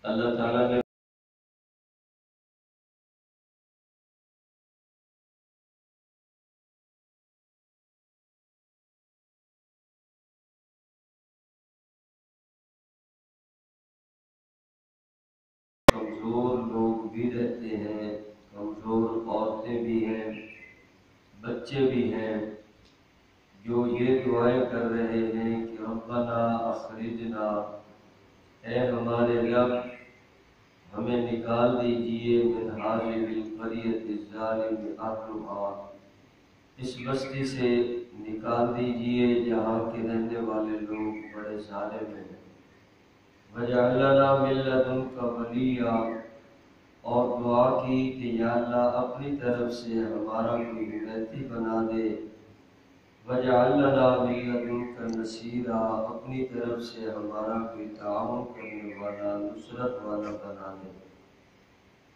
اللہ تعالیٰ نے کمزور لوگ بھی رہتے ہیں، کمزور عورتیں بھی ہیں، بچے بھی ہیں، جو یہ دعائیں کر رہے ہیں کہ ربنا اخرجنا، اے ہمارے رب ہمیں نکال دیجئے من هذه القرية الظالم اهلها، اس بستی سے نکال دیجئے جہاں کے رہنے والے لوگ بڑے ظالم ہیں، وَاجْعَلْ لَنَا مِن لَّدُنكَ وَلِيًّا، اور دعا کی کہ یا اللہ اپنی طرف سے ہمارا کوئی حمایتی بنا دے، وَاجْعَلْ لَنَا مِن لَّدُنكَ نَصِيرًا، اپنی طرف سے ہمارا کوئی تعاون کرنے والا، نصرت والا بنا دے۔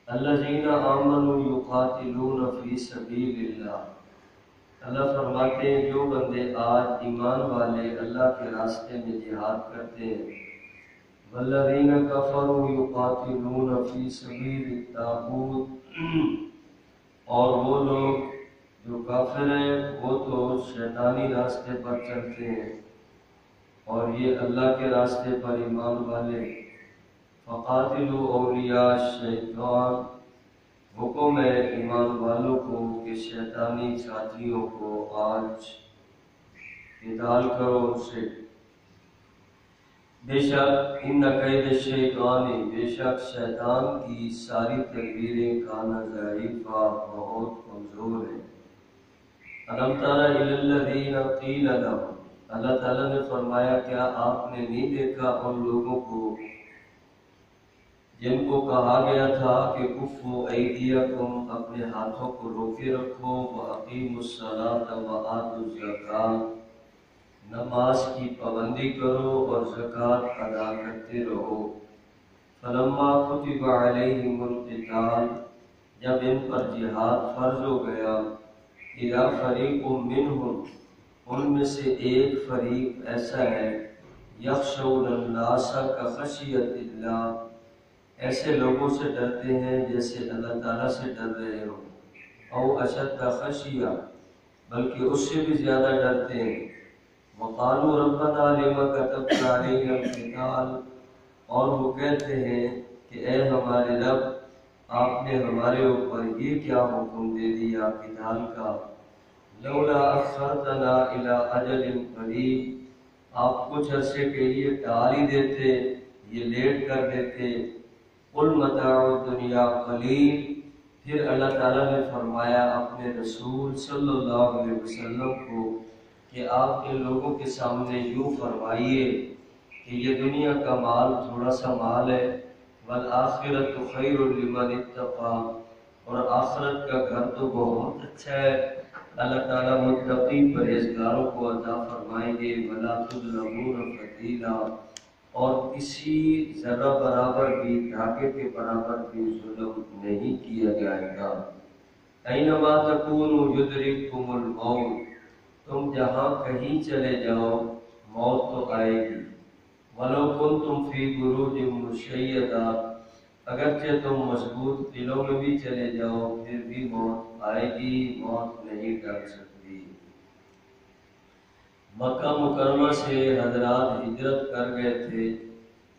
الذین آمنوا یقاتلون فی سبیل اللہ، اللہ فرماتے ہیں جو بندے آج ایمان والے اللہ کے راستے میں جہاد کرتے ہیں، والذین کفروا یقاتلون فی سبیل الطاغوت، اور وہ لوگ جو کافر ہیں وہ تو شیطانی راستے پر چلتے ہیں، اور یہ اللہ کے راستے پر ایمان والے، فقاتلوا اولیاء الشیطان، حکم ہے ایمان والوں کو کہ شیطانی ساتھیوں کو آج قتال کرو ان سے، بے شک ان کید الشیطان، بے شک شیطان کی ساری تدبیریں کانا ضعیفہ، بہت کمزور ہیں۔ الم تر الی الذین قیل لهم، اللہ تعالیٰ نے فرمایا کیا آپ نے نہیں دیکھا ان لوگوں کو جن کو کہا گیا تھا کہ کفوا ایدیکم، اپنے ہاتھوں کو روکے رکھو، واقیموا الصلاۃ وآتوا الزکاۃ، نماز کی پابندی کرو اور زکوٰۃ ادا کرتے رہو، فلما کتب علیہم القتال، جب ان پر جہاد فرض ہو گیا، اذا فریق منہم، ان میں سے ایک فریق ایسا ہے، یخشون الناس کخشیۃ اللہ، ایسے لوگوں سے ڈرتے ہیں جیسے اللہ تعالیٰ سے ڈر رہے ہوں، او اشد خشیہ، بلکہ اس سے بھی زیادہ ڈرتے ہیں، وقالوا ربنا لما كتبت علينا القتال، اور وہ کہتے ہیں کہ اے ہمارے رب آپ نے ہمارے اوپر یہ کیا حکم دے دیا قتال کا، لولا اخرتنا الى اجل قریب، آپ کچھ عرصے کے لیے ٹال ہی دیتے، یہ لیٹ کر دیتے، قل متاع الدنیا قلیل، پھر اللہ تعالیٰ نے فرمایا اپنے رسول صلی اللہ علیہ وسلم کو کہ آپ کے لوگوں کے سامنے یوں فرمائیے کہ یہ دنیا کا مال تھوڑا سا مال ہے، والآخرۃ خیر لمن اتقی، اور آخرت کا گھر تو بہت اچھا ہے، اللہ تعالیٰ متقی پرہیزگاروں کو عطا فرمائیں گے، ولا تظلمون فتیلا، اور کسی ذرہ برابر بھی، دھاگے کے برابر بھی ظلم نہیں کیا جائے گا۔ اینما تکونوا یدرککم الموت، تم جہاں کہیں چلے جاؤ موت تو آئے گی، وَلَوْ كُنْتُمْ فِي بُرُوجٍ مُشَيَّدَةٍ، اگرچہ تم مضبوط قلعوں میں بھی چلے جاؤ پھر بھی موت آئے گی، موت نہیں ٹل سکتی۔ مکہ مکرمہ سے حضرات ہجرت کر گئے تھے،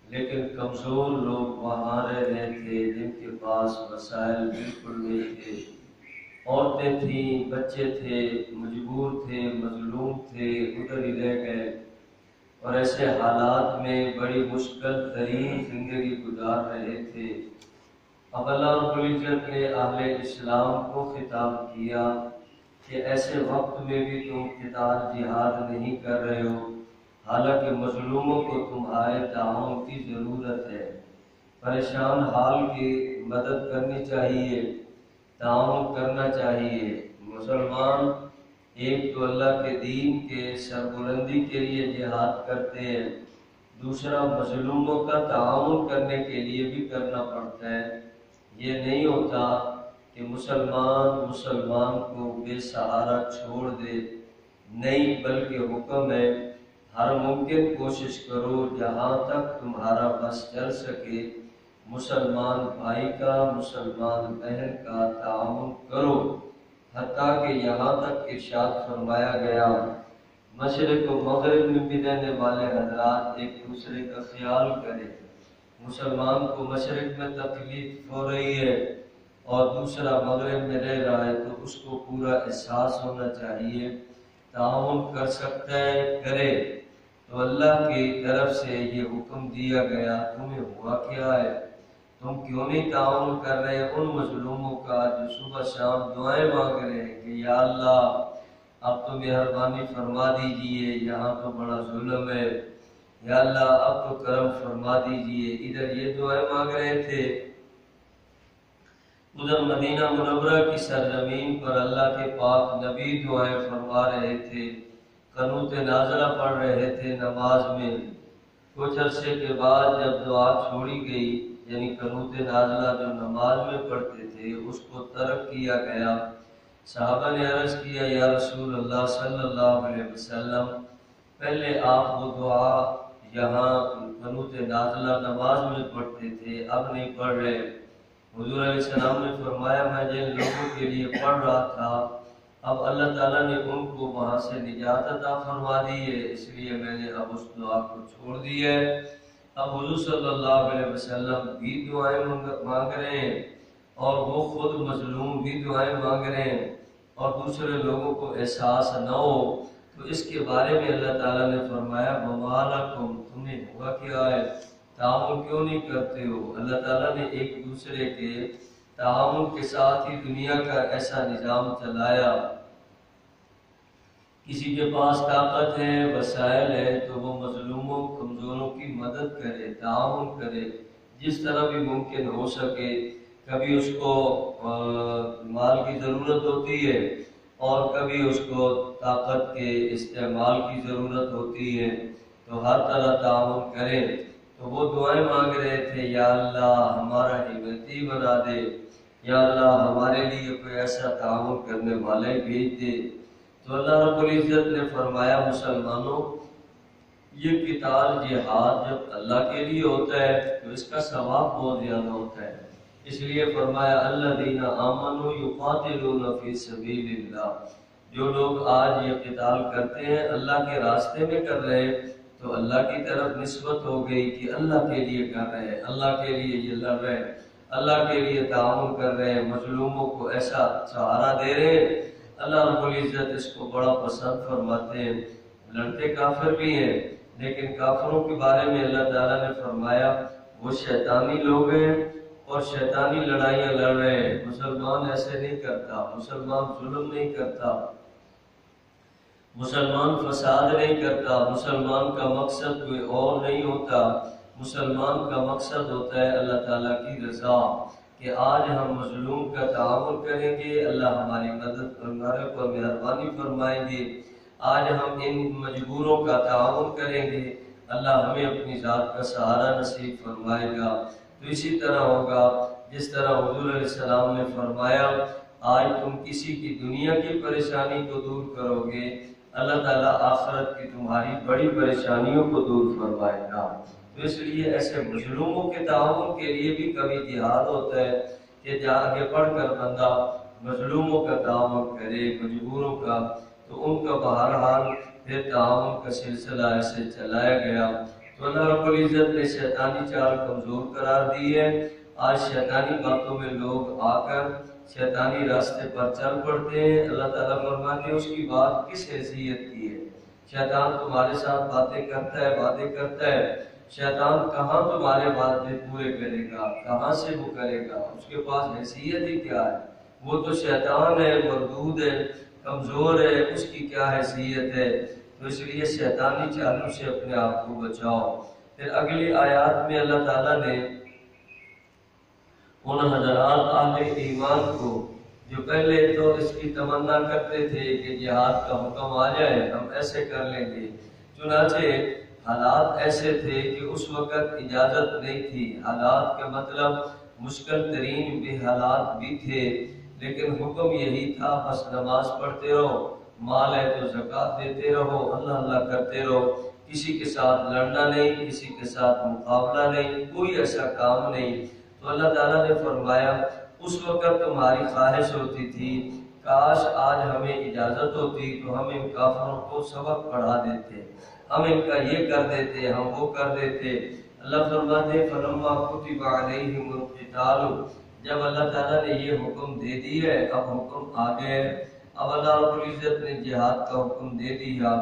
لیکن کمزور لوگ وہاں رہ رہے تھے جن کے پاس وسائل بالکل نہیں تھے، عورتیں تھیں، بچے تھے، مجبور تھے، مظلوم تھے، ادھر ہی رہ گئے، اور ایسے حالات میں بڑی مشکل ترین زندگی گزار رہے تھے۔ اب اللہ رب العزت نے اہل اسلام کو خطاب کیا کہ ایسے وقت میں بھی تم قتال جہاد نہیں کر رہے ہو، حالانکہ مظلوموں کو تمہارے تعاون کی ضرورت ہے، پریشان حال کی مدد کرنی چاہیے، تعاون کرنا چاہیے۔ مسلمان ایک تو اللہ کے دین کے سربلندی کے لیے جہاد کرتے ہیں، دوسرا مظلوموں کا تعاون کرنے کے لیے بھی کرنا پڑتا ہے۔ یہ نہیں ہوتا کہ مسلمان کو بے سہارا چھوڑ دے، نہیں، بلکہ حکم ہے ہر ممکن کوشش کرو جہاں تک تمہارا بس چل سکے مسلمان بھائی کا مسلمان بہن کا تعاون کرو، حتیٰ کہ یہاں تک ارشاد فرمایا گیا مشرق و مغرب میں بھی رہنے والے حضرات ایک دوسرے کا خیال کریں۔ مسلمان کو مشرق میں تکلیف ہو رہی ہے اور دوسرا مغرب میں رہ رہا ہے تو اس کو پورا احساس ہونا چاہیے، تعاون کر سکتا ہے کرے۔ تو اللہ کی طرف سے یہ حکم دیا گیا، تمہیں ہوا کیا ہے؟ تم کیوں نہیں تعاون کر رہے ان مظلوموں کا جو صبح شام دعائیں مانگ رہے ہیں کہ یا اللہ اب تو مہربانی فرما دیجئے، یہاں تو بڑا ظلم ہے، یا اللہ اب تو کرم فرما دیجئے۔ ادھر یہ دعائیں مانگ رہے تھے، ادھر مدینہ منورہ کی سرزمین پر اللہ کے پاک نبی دعائیں فرما رہے تھے، قنوت نازلہ پڑھ رہے تھے نماز میں۔ کچھ عرصے کے بعد جب دعا چھوڑی گئی، یعنی قنوت نازلہ جو نماز میں پڑھتے تھے اس کو ترک کیا گیا، صحابہ نے عرض کیا یا رسول اللہ صلی اللہ علیہ وسلم پہلے آپ وہ دعا یہاں قنوت نازلہ نماز میں پڑھتے تھے، اب نہیں پڑھ رہے۔ حضور علیہ السلام نے فرمایا میں جن لوگوں کے لیے پڑھ رہا تھا اب اللہ تعالیٰ نے ان کو وہاں سے نجات عطا فرما دی ہے، اس لیے میں نے اب اس دعا کو چھوڑ دی ہے۔ اب حضور صلی اللہ علیہ وسلم بھی دعائیں مانگ رہے ہیں اور وہ خود مظلوم بھی دعائیں مانگ رہے ہیں اور دوسرے لوگوں کو احساس نہ ہو، تو اس کے بارے میں اللہ تعالیٰ نے فرمایا وَمَا لَكُمْ، تمہیں ہوا کیا ہے، تعاون کیوں نہیں کرتے ہو؟ اللہ تعالیٰ نے ایک دوسرے کے تعاون کے ساتھ ہی دنیا کا ایسا نظام چلایا۔ کسی کے پاس طاقت ہے، وسائل ہے، تو وہ مظلوموں کمزوروں کی مدد کرے، تعاون کرے جس طرح بھی ممکن ہو سکے۔ کبھی اس کو مال کی ضرورت ہوتی ہے اور کبھی اس کو طاقت کے استعمال کی ضرورت ہوتی ہے، تو ہر طرح تعاون کریں۔ تو وہ دعائیں مانگ رہے تھے یا اللہ ہمارا ہمتی بنا دے، یا اللہ ہمارے لیے کوئی ایسا تعاون کرنے والا ہی بھیج دے۔ تو اللہ رب العزت نے فرمایا مسلمانوں یہ قتال جہاد جب اللہ کے لیے ہوتا ہے تو اس کا ثواب بہت زیادہ ہوتا ہے، اس لیے فرمایا الذین آمنوا یقاتلون فی سبیل اللہ، جو لوگ آج یہ قتال کرتے ہیں اللہ کے راستے میں کر رہے ہیں تو اللہ کی طرف نسبت ہو گئی کہ اللہ کے لیے کر رہے ہیں، اللہ کے لیے یہ لڑ رہے ہیں، اللہ کے لیے تعاون کر رہے ہیں، مظلوموں کو ایسا سہارا دے رہے ہیں۔ اللہ رب العزت اس کو بڑا پسند فرماتے ہیں۔ لڑتے کافر بھی ہیں لیکن کافروں کے بارے میں اللہ تعالیٰ نے فرمایا وہ شیطانی لوگ ہیں اور شیطانی لڑائیاں لڑ رہے ہیں، مسلمان ایسے نہیں کرتا، مسلمان ظلم نہیں کرتا، مسلمان فساد نہیں کرتا، مسلمان کا مقصد کوئی اور نہیں ہوتا، مسلمان کا مقصد ہوتا ہے اللہ تعالیٰ کی رضا، کہ آج ہم مظلوم کا تعاون کریں گے، اللہ ہماری مدد ہمارے پر مہربانی فرمائیں گے، آج ہم ان مجبوروں کا تعاون کریں گے، اللہ ہمیں اپنی ذات کا سہارا نصیب فرمائے گا۔ تو اسی طرح ہوگا جس طرح حضور علیہ السلام نے فرمایا آج تم کسی کی دنیا کی پریشانی کو دور کرو گے، اللہ تعالیٰ آخرت کی تمہاری بڑی پریشانیوں کو دور فرمائے گا۔ تو اس لیے ایسے مظلوموں کے تعاون کے لیے بھی کبھی جہاد ہوتا ہے کہ آگے بڑھ کر بندہ مظلوموں کا تعاون کرے، مجبوروں کا، تو ان کا بہرحال پھر تعاون کا سلسلہ ایسے چلایا گیا۔ تو اللہ رب العزت نے شیطانی چال کمزور قرار دی ہے۔ آج شیطانی باتوں میں لوگ آ کر شیطانی راستے پر چل پڑتے ہیں، اللہ تعالیٰ فرماتے ہیں اس کی بات کس حیثیت کی ہے؟ شیطان تمہارے ساتھ باتیں کرتا ہے، باتیں کرتا ہے، شیطان کہاں تمہارے باتیں پورے کرے گا، کہاں سے وہ کرے گا؟ اس کے پاس حیثیت ہی کیا ہے؟ وہ تو شیطان ہے، مردود ہے، کمزور ہے، اس کی کیا حیثیت ہے؟ تو اس لیے شیطانی چالوں سے اپنے آپ کو بچاؤ۔ پھر اگلی آیات میں اللہ تعالیٰ نے ان حضرات اہل ایمان کو جو پہلے تو اس کی تمنا کرتے تھے کہ جہاد کا حکم آ جائے ہم ایسے کر لیں گے، چنانچہ حالات ایسے تھے کہ اس وقت اجازت نہیں تھی، حالات کا مطلب مشکل ترین بھی حالات بھی تھے، لیکن حکم یہی تھا بس نماز پڑھتے رہو، مال ہے تو زکوٰۃ دیتے رہو، اللہ اللہ کرتے رہو، کسی کے ساتھ لڑنا نہیں، کسی کے ساتھ مقابلہ نہیں، کوئی ایسا کام نہیں۔ تو اللہ تعالیٰ نے فرمایا اس وقت تمہاری خواہش ہوتی تھی کاش آج ہمیں اجازت ہوتی تو ہم ان کافروں کو سبق پڑھا دیتے، ہم ان کا یہ کر دیتے، ہم وہ کر دیتے۔ اللہ فرماتے فلما کتب علیہم القتال، جب اللہ تعالیٰ نے یہ حکم دے دی ہے، اب حکم آ گئے، اب اللہ رب العزت نے جہاد کا حکم دے دیا،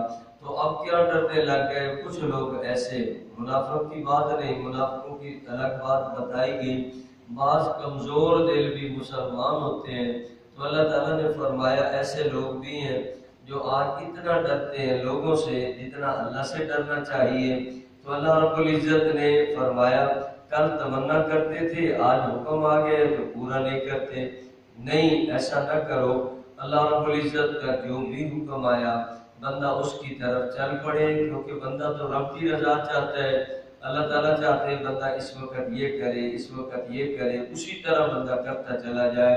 تو اب کیا ڈرنے لگ گئے کچھ لوگ ایسے، منافق کی بات نہیں، منافقوں کی الگ بات بتائی گئی، بعض کمزور دل بھی مسلمان ہوتے ہیں، تو اللہ تعالیٰ نے فرمایا ایسے لوگ بھی ہیں جو آج اتنا ڈرتے ہیں لوگوں سے جتنا اللہ سے ڈرنا چاہیے۔ تو اللہ رب العزت نے فرمایا کل تمنا کرتے تھے، آج حکم آ گئے تو پورا نہیں کرتے، نہیں ایسا نہ کرو۔ اللہ رب العزت کا جو بھی حکم آیا بندہ اس کی طرف چل پڑے، کیونکہ بندہ تو رب کی رضا چاہتا ہے، اللہ تعالیٰ چاہتے ہیں بندہ اس وقت یہ کرے، اس وقت یہ کرے، اسی طرح بندہ کرتا چلا جائے۔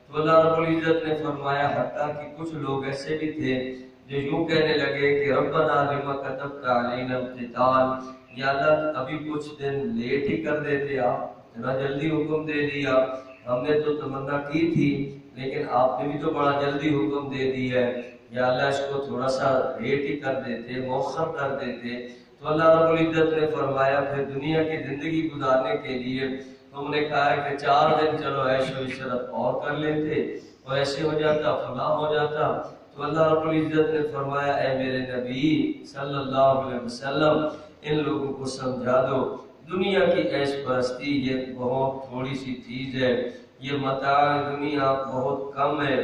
تو اللہ رب العزت نے فرمایا حتیٰ کہ کچھ لوگ ایسے بھی تھے جو یوں کہنے لگے کہ ربنا لما کتبت علینا القتال، یا اللہ ابھی کچھ دن لیٹ ہی کر دیتے، آپ اتنا جلدی حکم دے دیا، ہم نے تو تمنا کی تھی لیکن آپ نے بھی تو بڑا جلدی حکم دے دی ہے، یا اللہ اس کو تھوڑا سا لیٹ ہی کر دیتے، مؤخر کر دیتے۔ تو اللہ رب العزت نے فرمایا پھر دنیا کی زندگی گزارنے کے لیے تم نے کہا ہے کہ 4 دن چلو عیش و عشرت اور کر لیتے، اور ایسے ہو جاتا فلاں ہو جاتا۔ تو اللہ رب العزت نے فرمایا اے میرے نبی صلی اللہ علیہ وسلم ان لوگوں کو سمجھا دو دنیا کی عیش پرستی یہ بہت تھوڑی سی چیز ہے، یہ متاع دنیا بہت کم ہے،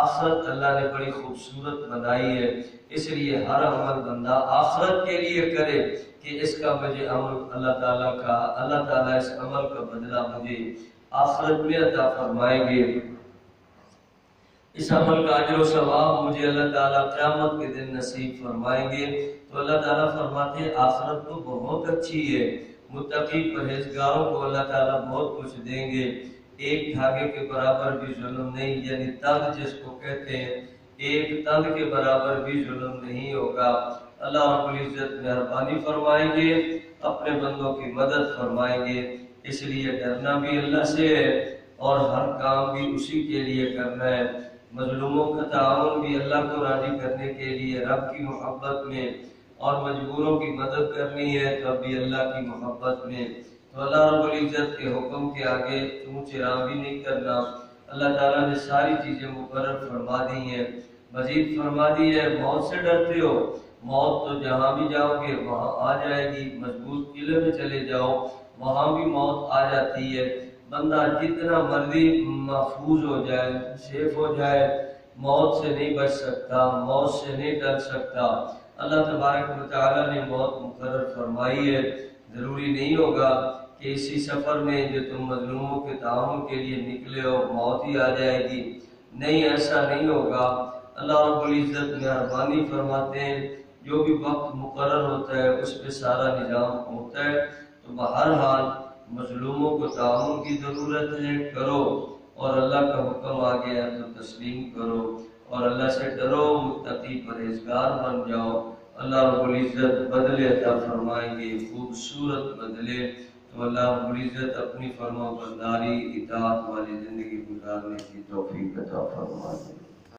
آخرت اللہ نے بڑی خوبصورت بنائی ہے، اس لیے ہر عمل بندہ آخرت کے لیے کرے کہ اس کا مجھے عمل اللہ تعالیٰ اس عمل کا بدلہ مجھے آخرت میں عطا فرمائیں گے، اس عمل کا اجر و ثواب مجھے اللہ تعالیٰ قیامت کے دن نصیب فرمائیں گے۔ تو اللہ تعالیٰ فرماتے ہیں آخرت تو بہت اچھی ہے، متقی پرہیزگاروں کو اللہ تعالیٰ بہت کچھ دیں گے، ایک دھاگے کے برابر بھی ظلم نہیں، یعنی تند جس کو کہتے ہیں، ایک تند کے برابر بھی ظلم نہیں ہوگا۔ اللہ رب العزت مہربانی فرمائیں گے، اپنے بندوں کی مدد فرمائیں گے، اس لیے ڈرنا بھی اللہ سے ہے اور ہر کام بھی اسی کے لیے کرنا ہے، مظلوموں کا تعاون بھی اللہ کو راضی کرنے کے لیے رب کی محبت میں، اور مجبوروں کی مدد کرنی ہے تب بھی اللہ کی محبت میں۔ تو اللہ رب العزت کے حکم کے آگے چوں چراں بھی نہیں کرنا، اللہ تعالیٰ نے ساری چیزیں مقرر فرما دی ہیں، مزید فرما دی ہے موت سے ڈرتے ہو، موت تو جہاں بھی جاؤ گے وہاں آ جائے گی، مضبوط قلعے میں چلے جاؤ وہاں بھی موت آ جاتی ہے، بندہ جتنا مرضی محفوظ ہو جائے، سیف ہو جائے، موت سے نہیں بچ سکتا، موت سے نہیں ڈر سکتا۔ اللہ تبارک و تعالیٰ نے موت مقرر فرمائی ہے، ضروری نہیں ہوگا کہ اسی سفر میں جو تم مظلوموں کے تعاون کے لیے نکلے ہو موت ہی آ جائے گی، نہیں ایسا نہیں ہوگا۔ اللہ رب العزت مہربانی فرماتے ہیں جو بھی وقت مقرر ہوتا ہے اس پہ سارا نظام ہوتا ہے، تو بہرحال مظلوموں کو تعاون کی ضرورت ہے، کرو، اور اللہ کا حکم آ گیا تو تسلیم کرو اور اللہ سے ڈرو، متقی پرہیزگار بن جاؤ، اللہ رب العزت بدلے عطا فرمائیں گے، خوبصورت بدلے۔ تو اللہ رب العزت اپنی فرما برداری اطاعت والی زندگی گزارنے کی توفیق عطا فرمائے۔